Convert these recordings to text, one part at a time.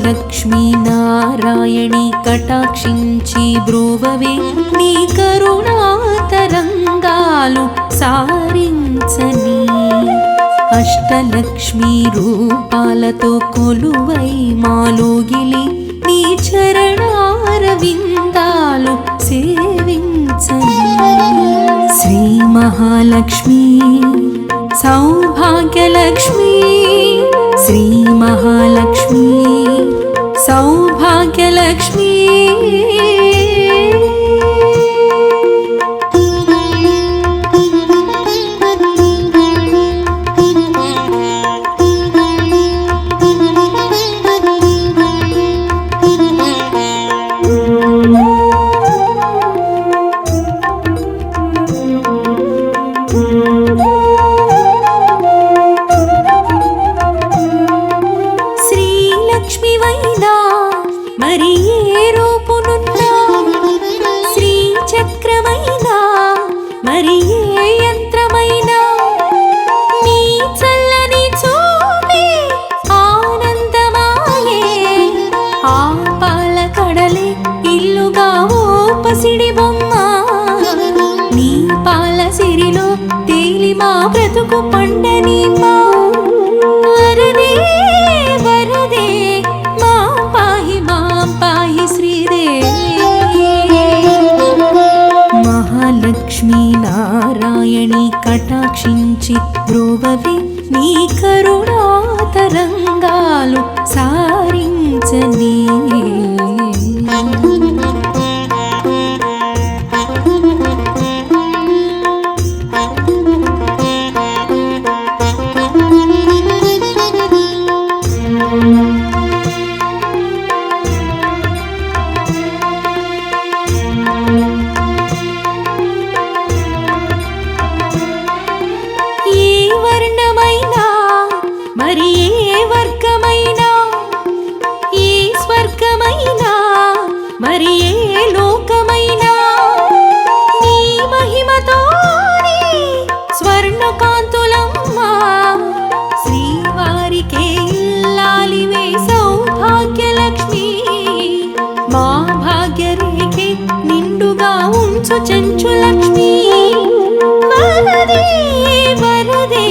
లక్ష్మీ నారాయణి కటాక్షించి బ్రోవవే నీ కరుణా తరంగాలు సారించని అష్టలక్ష్మీ రూపాలతో కొలువై మాలోగిలి నీ చరణారవిందాలు సేవించని శ్రీ మహాలక్ష్మి సౌభాగ్యలక్ష్మి శ్రీ మహాలక్ష్మి సౌభాగ్యలక్ష్మి మరి ఏ రూపునున్నా శ్రీ చక్రమైనా మరి ఏ యంత్రమైనా నీ చల్లని చూపే ఆనందమాయే ఆ పాల కడలే ఇల్లుగా ఓ పసిడి బొమ్మ నీ పాల సిరిలో తేలి మా బ్రతుకు పండని మా వరదే వరదే మహాలక్ష్మీ నారాయణి కటాక్షించి బ్రోవవే నీ కరుణా తరంగాలు సారించని మరి ఏ వర్గమైనా ఏ స్వర్గమైనా మరి ఏ లోకమైనా నీ మహిమతోనే స్వర్ణకాంతులమ్మా శ్రీవారికే ఇల్లాలివే సౌభాగ్యలక్ష్మి మా భాగ్యరేఖే నిండుగా ఉంచు చెంచులక్ష్మి వరదే వరదే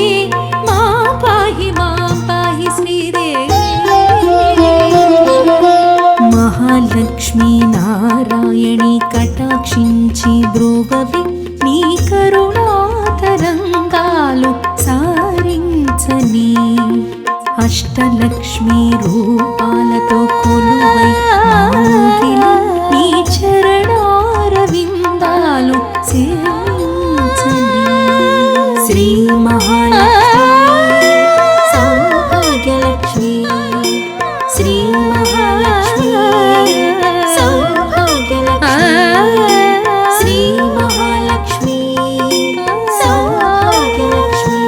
మహాలక్ష్మీ నారాయణి కటాక్షించి బ్రోవవే నీ కరుణా తరంగాలు సారించని అష్టలక్ష్మీ రూపాలతో కొలువై నీ చరణారవిందాలు సేవించని శ్రీ మహాలక్ష్మి సౌభాగ్యలక్ష్మి శ్రీ మహాలక్ష్మి సౌభాగ్యలక్ష్మి శ్రీ మహాలక్ష్మి సౌభాగ్యలక్ష్మి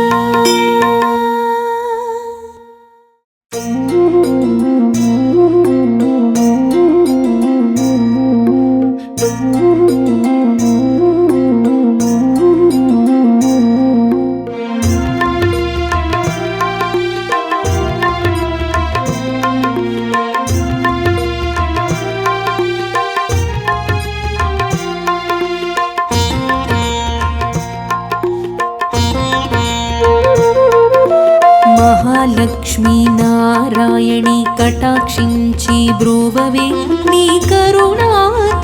మహాలక్ష్మీ నారాయణి కటాక్షించి బ్రోవవే నీ కరుణా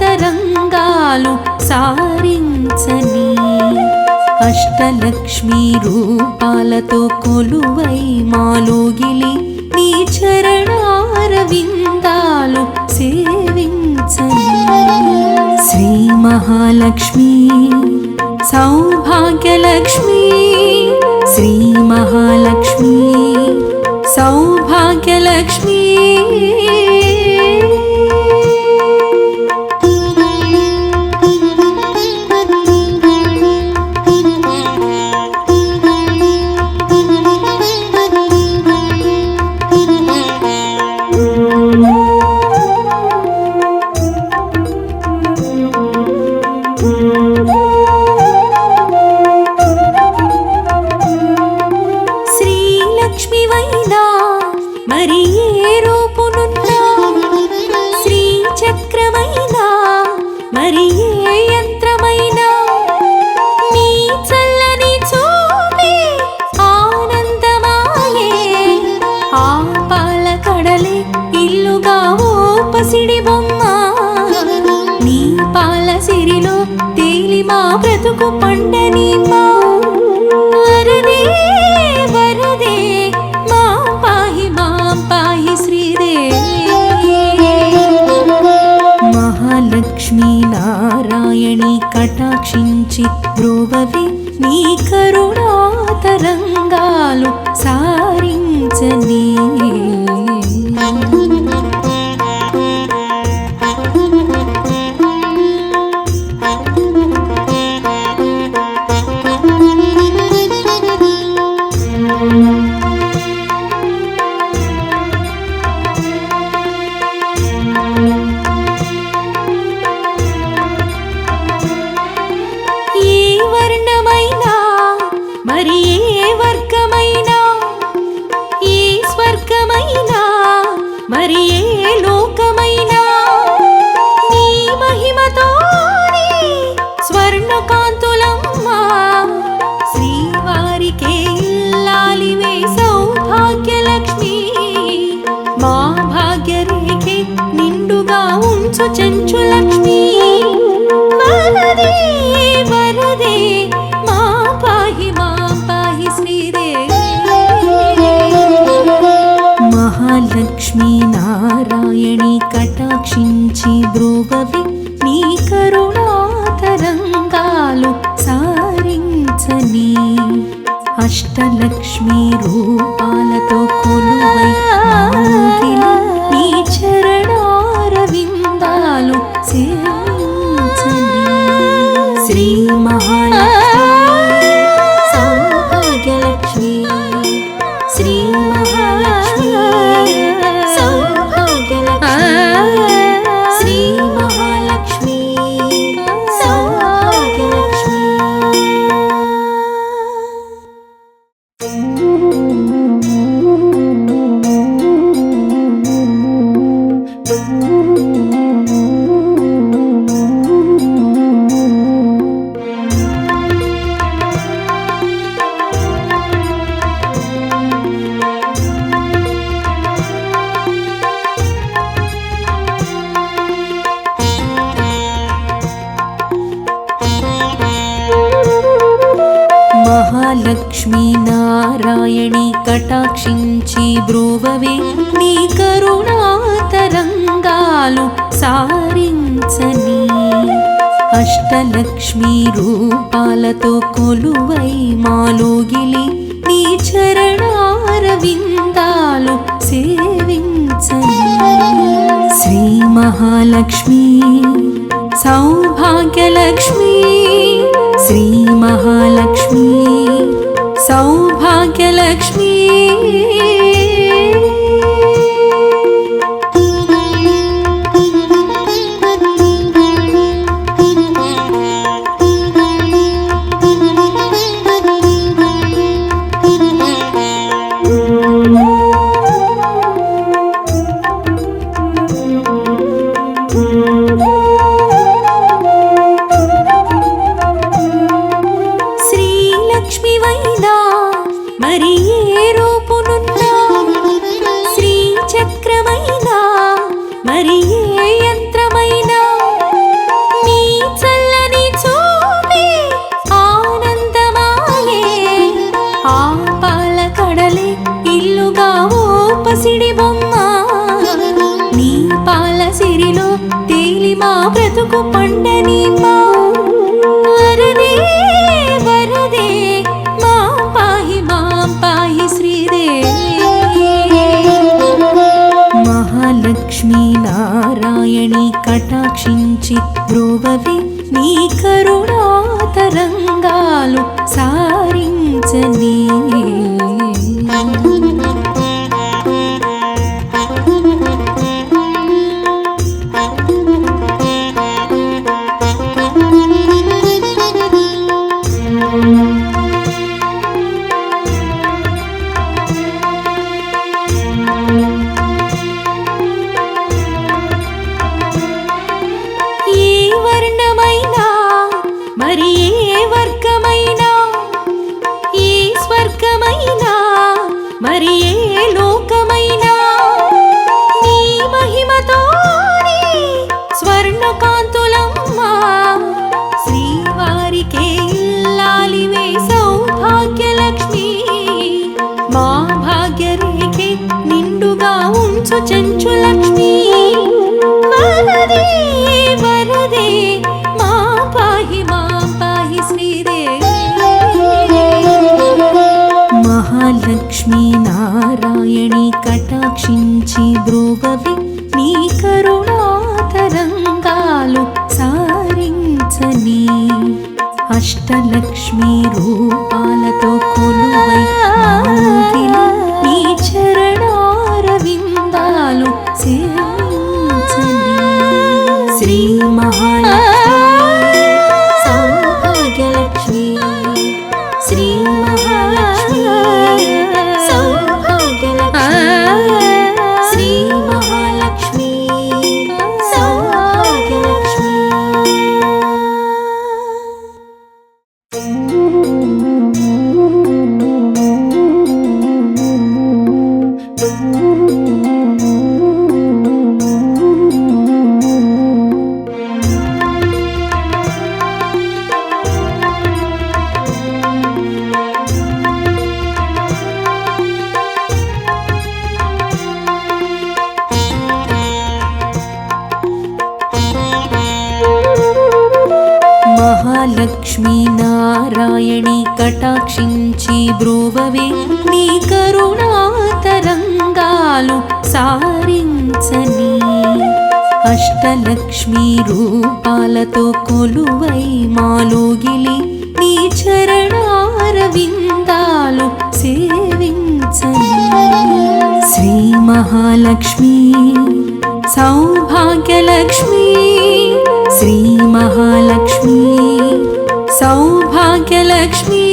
తరంగాలు సారించని అష్టలక్ష్మీ రూపాలతో కొలువై మాలోగిలి నీ చరణారవిందాలు సేవించని శ్రీ మహాలక్ష్మి సౌభాగ్యలక్ష్మి శ్రీ మహాలక్ష్మి సౌభాగ్యలక్ష్మి బ్రతుకు పండని మా వరదే వరదే మాం పాహి శ్రీదేవి మహాలక్ష్మీ నారాయణి కటాక్షించి బ్రోవవి నీ కరుణా తరంగాలు సారించని మరి ఏ వర్గమైనా ఈ స్వర్గమైనా మరి ఏ లోకమైనా నీ మహిమతోనే స్వర్ణకాంతులమ్మా శ్రీవారికే ఇల్లాలివే సౌభాగ్యలక్ష్మి మా భాగ్యరేఖే నిండుగా ఉంచు చెంచు లక్ష్మి వరదే వరదే మహాలక్ష్మీ నారాయణి కటాక్షించి బ్రోవవి నీ కరుణా తరంగాలు సారించని అష్టలక్ష్మీ రూపాలతో కొలువై నీ చరణారవిందాలు సేవించని శ్రీ మహాలక్ష్మి సౌభాగ్యలక్ష్మి శ్రీ మహాలక్ష్మి సౌభాగ్యలక్ష్మి శ్రీ మహాలక్ష్మి సౌభాగ్యలక్ష్మి మహాలక్ష్మీ నారాయణి కటాక్షించి బ్రోవవే నీ కరుణా తరంగాలు సారించని అష్టలక్ష్మీ రూపాలతో కొలువై మాలోగిలి నీ చరణారవిందాలు సేవించని శ్రీ మహాలక్ష్మి సౌభాగ్యలక్ష్మి శ్రీ మహాలక్ష్మి సౌభాగ్యలక్ష్మి శ్రీలక్ష్మివైనా మరి ఏ రూపునున్నా శ్రీ చక్రమైనా మరి ఏ యంత్రమైనా నీ చల్లని చూపే ఆనందమాయే ఆ పాల కడలే ఇల్లుగా ఓ పసిడి బొమ్మ నీ పాల సిరిలో తేలి మా బ్రతుకు పండని మా వరదే వరదే మాం పాహి శ్రీదేవి మహాలక్ష్మీ నారాయణి కటాక్షించి బ్రోవవి నీ కరుణా తరంగాలు సారించని మరి ఏ వర్గమైనా ఈ స్వర్గమైనా మరి ఏ లోకమైనా నీ మహిమతోనే స్వర్ణకాంతులమ్మా శ్రీవారికి వరదే వరదే మా పాహి శ్రీదేవి మహాలక్ష్మీ నారాయణి కటాక్షించి బ్రోవవి నీ కరుణా తరంగాలు సారించని అష్టలక్ష్మీ రూపాలతో కొలువై నీ చరణారవిందాలు సేవించని శ్రీ మహాలక్ష్మి సౌభాగ్యలక్ష్మి శ్రీ మహాలక్ష్మి సౌభాగ్యలక్ష్మి శ్రీ మహాలక్ష్మి సౌభాగ్యలక్ష్మి మహాలక్ష్మీ నారాయణి కటాక్షించి బ్రోవవే నీ కరుణా తరంగాలు సారించని అష్టలక్ష్మీ రూపాలతో కొలువై మాలోగిలి నీ చరణారవిందాలు సేవించని శ్రీ మహాలక్ష్మి సౌభాగ్యలక్ష్మి శ్రీ మహాలక్ష్మి సౌభాగ్యలక్ష్మి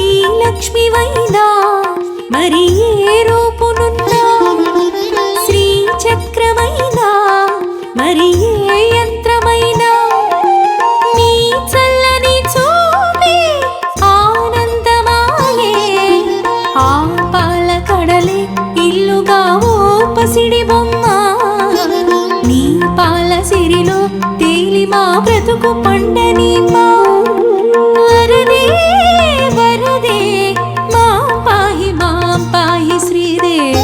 శ్రీలక్ష్మివైనా మరి ఏ రూపునున్నా శ్రీ చక్రమైనా మరి ఏ యంత్రమైనా నీ చల్లని చూపే ఆనందమాయే ఆ పాల కడలే ఇల్లుగా ఓ పసిడి బొమ్మ నీ పాల సిరిలో తేలి మా బ్రతుకు పండని మా వరదే వరదే మా పాహి శ్రీదేవి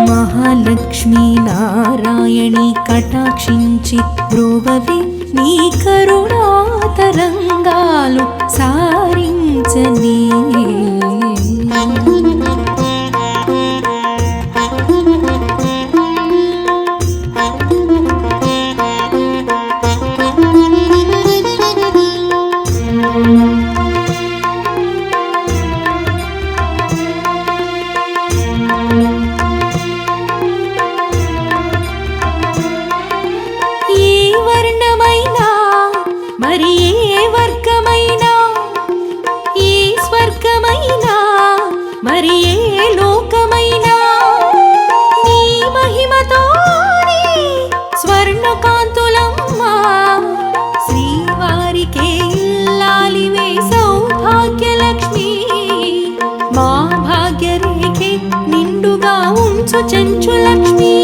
మహాలక్ష్మీ నారాయణి కటాక్షించి బ్రోవవి నీ కరుణా తరంగాలు సారించని ఏ వర్ణమైనా మరి ఏ వర్గమైనా ఏ స్వర్గమైనా మరి ఏ లోకమైనా నీ మహిమతోనే స్వర్ణకాంతులమ్మా శ్రీవారికే ఇల్లాలివే సౌభాగ్యలక్ష్మి మా భాగ్యరేఖే నిండుగా ఉంచు చెంచులక్ష్మి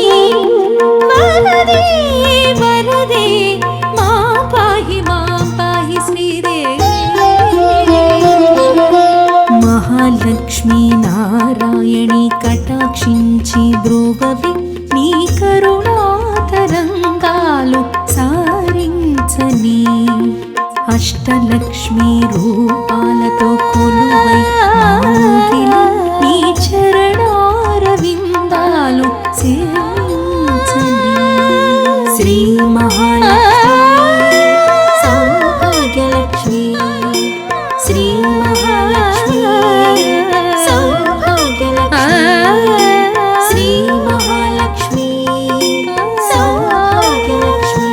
వరదే వరదే మా పాహి శ్రీదేవి మహాలక్ష్మీ నారాయణి కటాక్షించి బ్రోవవి నీ కరుణా తరంగాలు సారించని అష్టలక్ష్మీ రూపాలతో కొలువై నీ చరణారవిందాలు సేవించని శ్రీ మహాలక్ష్మి సౌభాగ్యలక్ష్మి శ్రీ మహాలక్ష్మి సౌభాగ్యలక్ష్మి శ్రీ మహాలక్ష్మి సౌభాగ్యలక్ష్మి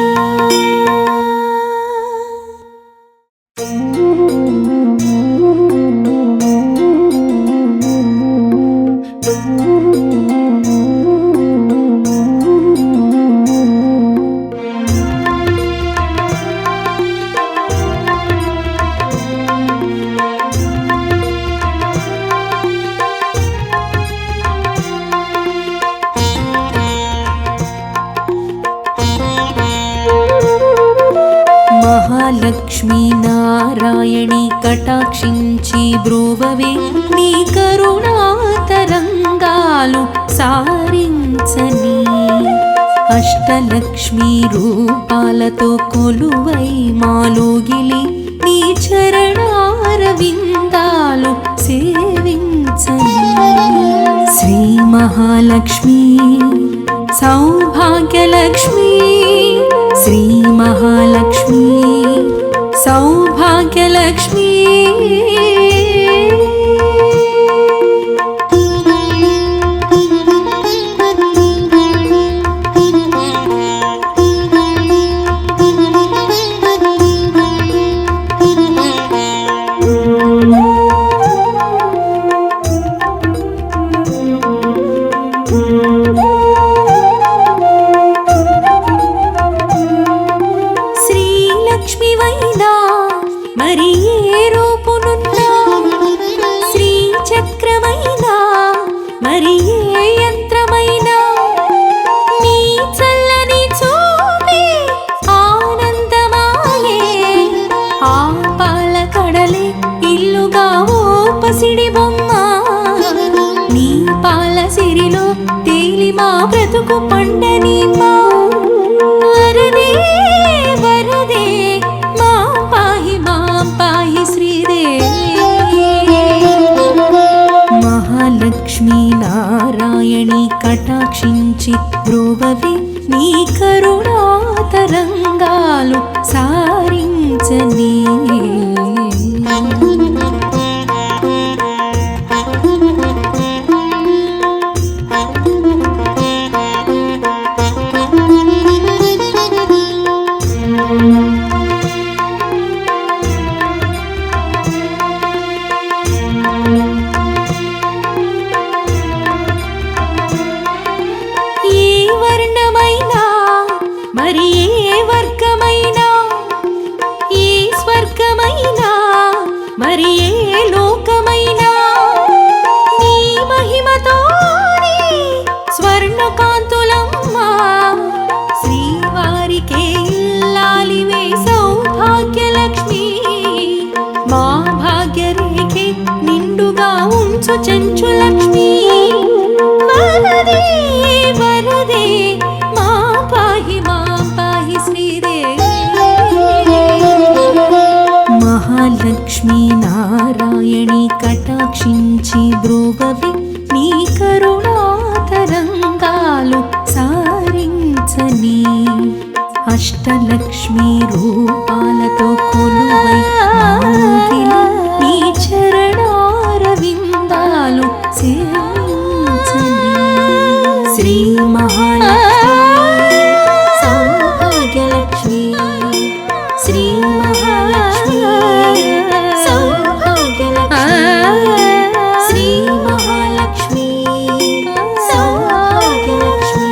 మహాలక్ష్మీ నారాయణి కటాక్షించి బ్రోవవే నీ కరుణా తరంగాలు సారించని అష్టలక్ష్మీ రూపాలతో కొలువై మాలోగిలి నీ చరణారవిందాలు సేవించని శ్రీ మహాలక్ష్మి సౌభాగ్యలక్ష్మి శ్రీ మహాలక్ష్మి సౌభాగ్యలక్ష్మి మరి ఏ రూపునున్నా శ్రీ చక్రమైనా మరి ఏ యంత్రమైనా నీ చల్లని చూపే ఆనందమాయే ఆ పాల కడలే ఇల్లుగా ఓ పసిడి బొమ్మ నీ పాల సిరిలో తేలి మా బ్రతుకు పండని మా వరదే వరదే మహాలక్ష్మీ నారాయణి కటాక్షించి బ్రోవవే నీ కరుణా తరంగాలు సారించని మరి ఏ వర్గమైనా ఏ స్వర్గమైనా మరి ఏ లోకమైనా నీ మహిమతోనే స్వర్ణకాంతులమ్మా శ్రీవారికే ఇల్లాలివే సౌభాగ్యలక్ష్మి మా భాగ్యరేఖే నిండుగా ఉంచు చెంచులక్ష్మి వరదే వరదే మహాలక్ష్మీ నారాయణి కటాక్షించి బ్రోవవే నీ కరుణా తరంగాలు సారించని అష్టలక్ష్మీ రూపాలతో కొలువై మాలోగిలి నీ చరణారవిందాలు సేవించని శ్రీ మహాలక్ష్మి సౌభాగ్యలక్ష్మి శ్రీ మహాలక్ష్మి సౌభాగ్యలక్ష్మి శ్రీ మహాలక్ష్మి సౌభాగ్యలక్ష్మి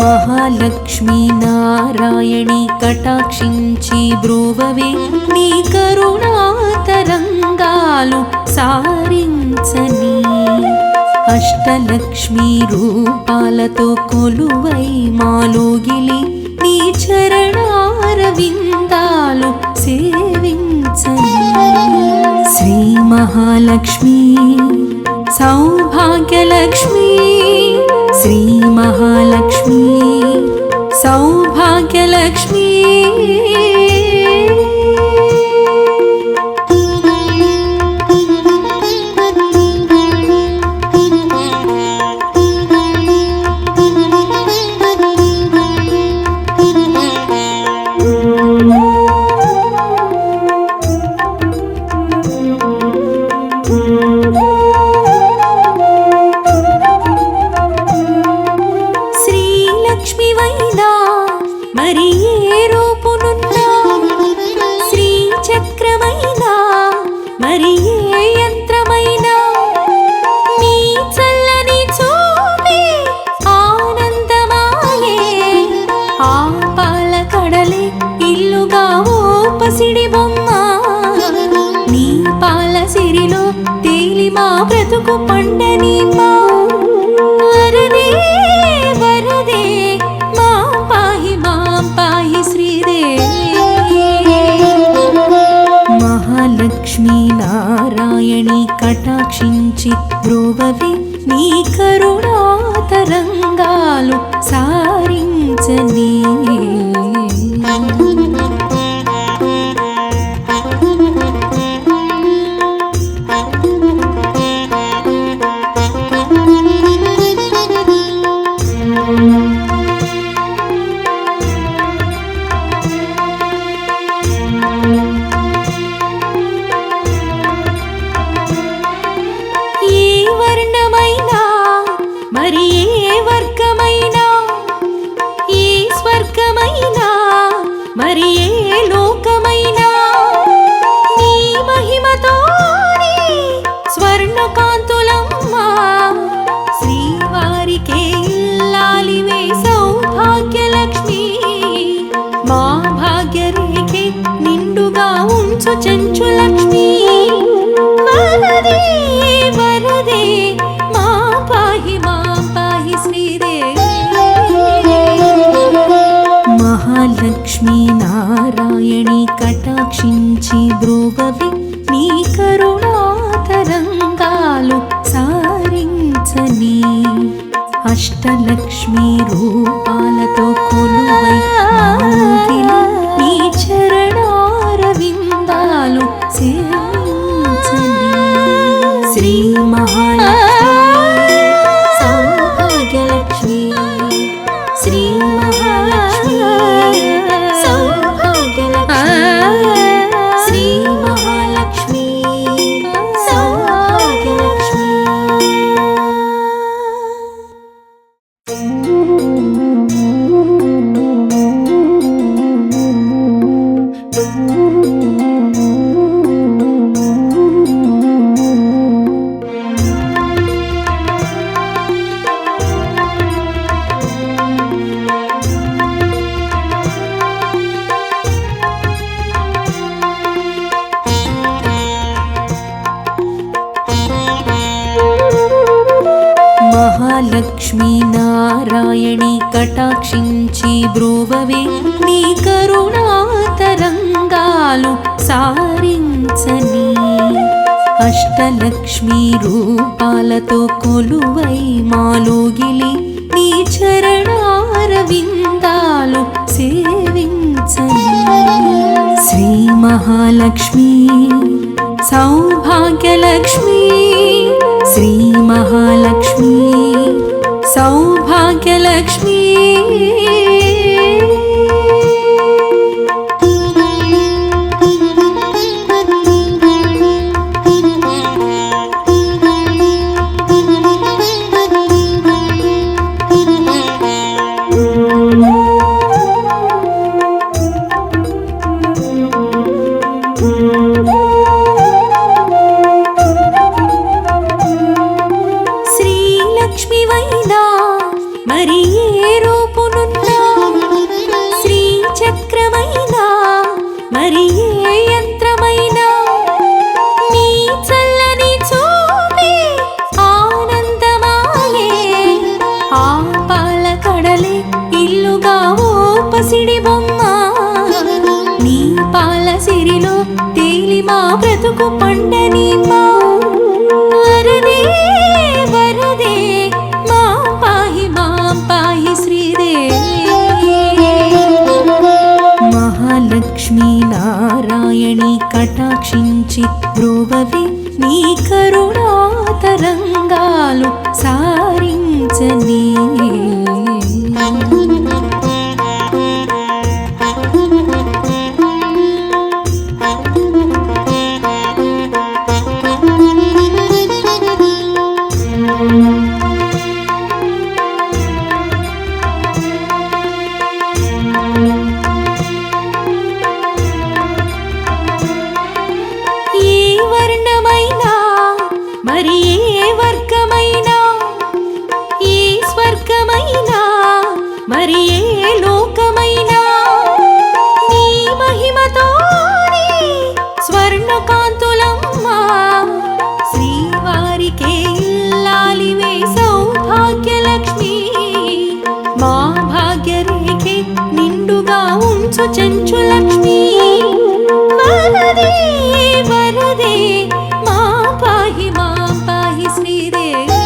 మహాలక్ష్మీ నారాయణి కటాక్షించి బ్రోవవే నీ కరుణా తరంగాలు సారించని అష్టలక్ష్మీ రూపాలతో కొలువై మాలోగిలి నీ చరణారవిందాలు సేవించని శ్రీ మహాలక్ష్మి సౌభాగ్యలక్ష్మి శ్రీ మహాలక్ష్మి సౌభాగ్యలక్ష్మి మరి ఏ రూపును బ్రతుకు పండనిమ్మా వరదే వరదే మాం పాహి శ్రీదేవి మహాలక్ష్మీ నారాయణి కటాక్షించి బ్రోవవి నీ కరుణా తరంగాలు సారించని మరి ఏ వర్గమైనా ఈ స్వర్గమైనా మరి ఏ లోకమైనా నీ మహిమతోనే స్వర్ణకాంతులమ్మా శ్రీవారికే ఇల్లాలివే సౌభాగ్యలక్ష్మి మా భాగ్యరేఖే నిండుగా ఉంచు చెంచు లక్ష్మి వరదే వరదే మహాలక్ష్మీ నారాయణి కటాక్షించి బ్రోవవి నీ కరుణా తరంగాలు సారించని అష్టలక్ష్మీ రూపాలతో కొలువై నీ చరణారవిందాలు సేవించని శ్రీ మహాలక్ష్మి సౌభాగ్యలక్ష్మి శ్రీ మహాలక్ష్మి సౌభాగ్యలక్ష్మి శ్రీ మహాలక్ష్మి సౌభాగ్యలక్ష్మి మహాలక్ష్మీ నారాయణి కటాక్షించి బ్రోవవే నీ కరుణా తరంగాలు సారించని అష్టలక్ష్మీ రూపాలతో కొలువై మాలోగిలి నీ చరణారవిందాలు సేవించని శ్రీ మహాలక్ష్మి సౌభాగ్యలక్ష్మి శ్రీ మహాలక్ష్మి సౌభాగ్యలక్ష్మి శ్రీలక్ష్మివైనా మరి ఏ రూపునున్నా శ్రీ చక్రమైనా మరి ఏ యంత్రమైనా నీ చల్లని చూపే ఆనందమాయే ఆ పాల కడలే ఇల్లుగా ఓ పసిడి బొమ్మ నీ పాల సిరిలో తేలి మా బ్రతుకు పండనిమ్మా వరదే వరదే మాం పాహి శ్రీదేవి మహాలక్ష్మీ నారాయణి కటాక్షించి బ్రోవవి నీ కరుణా తరంగాలు సారించని మరి ఏ వర్గమైనా ఈ స్వర్గమైనా మరి కంచు లక్ష్మీ వరదే వరదే మా పాహి శ్రీదేవి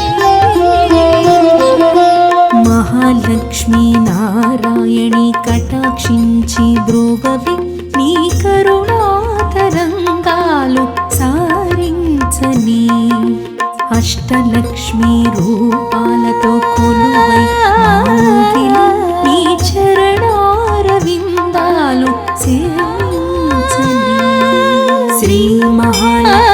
మహాలక్ష్మీ నారాయణి కటాక్షించి బ్రోవవి నీ కరుణా తరంగాలు సారించని అష్టలక్ష్మీ రూపాలతో కొలువై మాంగిలి నీ చరణారవిందాలు సేవించని శ్రీ మహాలక్ష్మి